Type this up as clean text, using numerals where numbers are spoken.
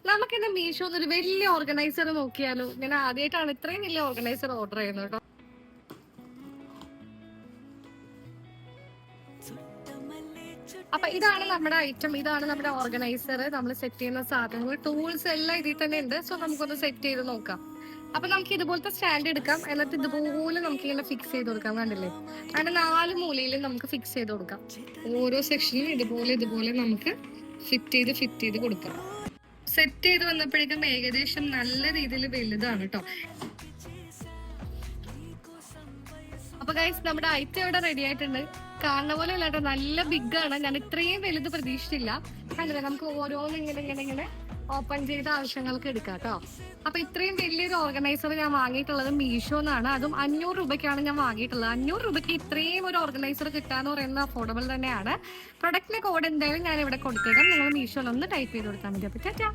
നമുക്കിന്ന് മീഷോന്ന് ഒരു വലിയ ഓർഗനൈസർ നോക്കിയാലോ? ഞാൻ ആദ്യമായിട്ടാണ് ഇത്രയും വലിയ ഓർഗനൈസർ ഓർഡർ ചെയ്യുന്നത് കേട്ടോ. അപ്പൊ ഇതാണ് നമ്മുടെ ഐറ്റം, ഇതാണ് നമ്മുടെ ഓർഗനൈസർ. നമ്മൾ സെറ്റ് ചെയ്യുന്ന സാധനങ്ങൾ, ടൂൾസ് എല്ലാം ഇതിൽ തന്നെ ഉണ്ട്. സോ നമുക്കൊന്ന് സെറ്റ് ചെയ്ത് നോക്കാം. അപ്പൊ നമുക്ക് ഇതുപോലത്തെ സ്റ്റാൻഡ് എടുക്കാം, എന്നിട്ട് ഇതുപോലെ നമുക്ക് ഇങ്ങനെ ഫിക്സ് ചെയ്ത് കൊടുക്കാം. കണ്ടില്ലേ? അങ്ങനെ 4 മൂലയിലും നമുക്ക് ഫിക്സ് ചെയ്ത് കൊടുക്കാം. ഓരോ സെക്ഷനിലും ഇതുപോലെ ഇതുപോലെ നമുക്ക് ഫിറ്റ് ചെയ്ത് കൊടുക്കാം. സെറ്റ് ചെയ്ത് വന്നപ്പോഴേക്കും ഏകദേശം നല്ല രീതിയിൽ വലുതാണ് കേട്ടോ. അപ്പൊ ഗൈസ്, നമ്മുടെ ഐറ്റം ഇവിടെ റെഡി ആയിട്ടുണ്ട്. കാണുന്ന പോലെ അല്ല കേട്ടോ, നല്ല ബിഗ് ആണ്. ഞാൻ ഇത്രയും വലുത് പ്രതീക്ഷിച്ചില്ല. കണ്ടില്ലേ? നമുക്ക് ഓരോന്നും ഇങ്ങനെ ഓപ്പൺ ചെയ്ത ആവശ്യങ്ങൾക്ക് എടുക്കാം കേട്ടോ. അപ്പൊ ഇത്രയും വലിയൊരു ഓർഗനൈസർ ഞാൻ വാങ്ങിയിട്ടുള്ളത് മീഷോന്നാണ്. അതും 500 രൂപയ്ക്കാണ് ഞാൻ വാങ്ങിയിട്ടുള്ളത്. 500 രൂപയ്ക്ക് ഇത്രയും ഒരു ഓർഗനൈസർ കിട്ടാന്ന് പറയുന്നത് അഫോർഡബിൾ തന്നെയാണ്. പ്രൊഡക്റ്റിന്റെ കോഡ് എന്തായാലും ഞാൻ ഇവിടെ കൊടുത്തിടാം. നിങ്ങൾ മീഷോയിൽ ഒന്ന് ടൈപ്പ് ചെയ്ത് കൊടുത്താൽ മതി. അപ്പൊ ടാറ്റാ.